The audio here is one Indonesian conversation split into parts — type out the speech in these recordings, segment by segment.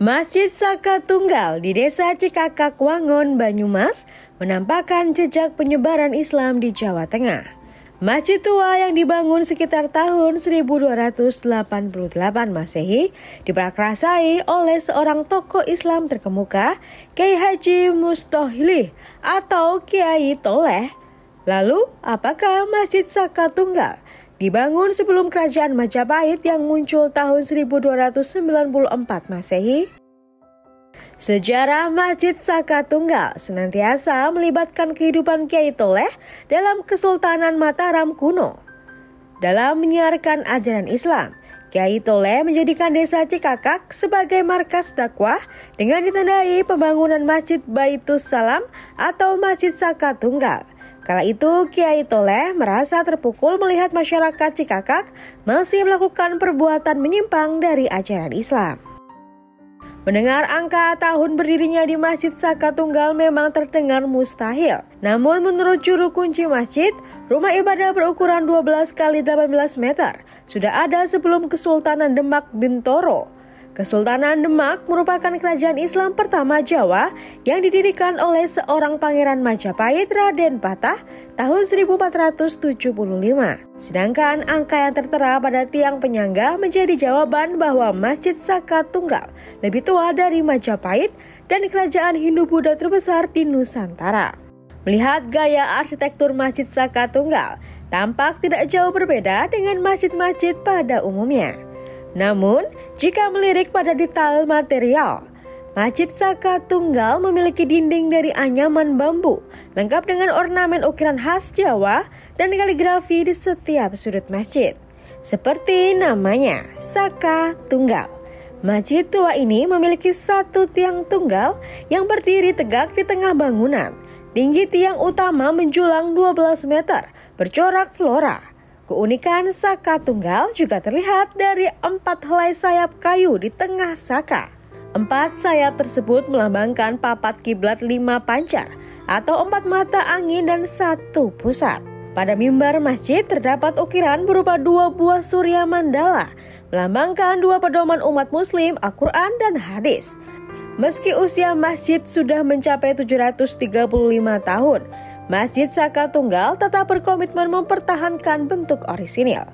Masjid Saka Tunggal di Desa Cikakak, Wangon, Banyumas menampakkan jejak penyebaran Islam di Jawa Tengah. Masjid tua yang dibangun sekitar tahun 1288 Masehi diprakarsai oleh seorang tokoh Islam terkemuka, Kiai Haji Musthohlih atau Kiai Toleh. Lalu, apakah Masjid Saka Tunggal dibangun sebelum kerajaan Majapahit yang muncul tahun 1294 Masehi? Sejarah Masjid Saka Tunggal senantiasa melibatkan kehidupan Kiai Toleh dalam Kesultanan Mataram kuno. Dalam menyiarkan ajaran Islam, Kiai Toleh menjadikan desa Cikakak sebagai markas dakwah dengan ditandai pembangunan Masjid Baitus Salam atau Masjid Saka Tunggal. Kala itu, Kiai Toleh merasa terpukul melihat masyarakat Cikakak masih melakukan perbuatan menyimpang dari ajaran Islam. Mendengar angka tahun berdirinya di Masjid Saka Tunggal memang terdengar mustahil. Namun menurut juru kunci masjid, rumah ibadah berukuran 12 x 18 meter sudah ada sebelum Kesultanan Demak Bintoro. Kesultanan Demak merupakan kerajaan Islam pertama Jawa yang didirikan oleh seorang pangeran Majapahit, Raden Patah, tahun 1475. Sedangkan angka yang tertera pada tiang penyangga menjadi jawaban bahwa Masjid Saka Tunggal lebih tua dari Majapahit dan kerajaan Hindu-Buddha terbesar di Nusantara. Melihat gaya arsitektur Masjid Saka Tunggal, tampak tidak jauh berbeda dengan masjid-masjid pada umumnya. Namun, jika melirik pada detail material, Masjid Saka Tunggal memiliki dinding dari anyaman bambu, lengkap dengan ornamen ukiran khas Jawa dan kaligrafi di setiap sudut masjid. Seperti namanya, Saka Tunggal. Masjid tua ini memiliki satu tiang tunggal yang berdiri tegak di tengah bangunan. Tinggi tiang utama menjulang 12 meter, bercorak flora. Keunikan Saka Tunggal juga terlihat dari 4 helai sayap kayu di tengah saka. 4 sayap tersebut melambangkan papat kiblat 5 pancar atau 4 mata angin dan 1 pusat. Pada mimbar masjid terdapat ukiran berupa 2 buah surya mandala, melambangkan 2 pedoman umat muslim, Al-Quran dan hadis. Meski usia masjid sudah mencapai 735 tahun, Masjid Saka Tunggal tetap berkomitmen mempertahankan bentuk orisinil.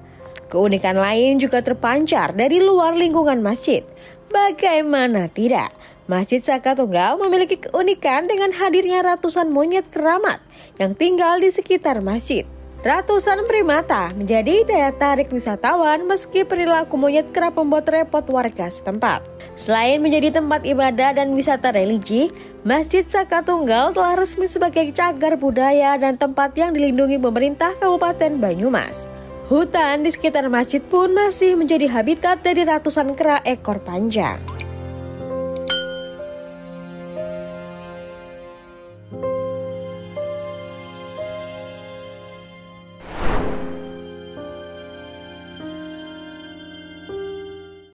Keunikan lain juga terpancar dari luar lingkungan masjid. Bagaimana tidak, Masjid Saka Tunggal memiliki keunikan dengan hadirnya ratusan monyet keramat yang tinggal di sekitar masjid. Ratusan primata menjadi daya tarik wisatawan meski perilaku monyet kerap membuat repot warga setempat. Selain menjadi tempat ibadah dan wisata religi, Masjid Saka Tunggal telah resmi sebagai cagar budaya dan tempat yang dilindungi pemerintah Kabupaten Banyumas. Hutan di sekitar masjid pun masih menjadi habitat dari ratusan kera ekor panjang.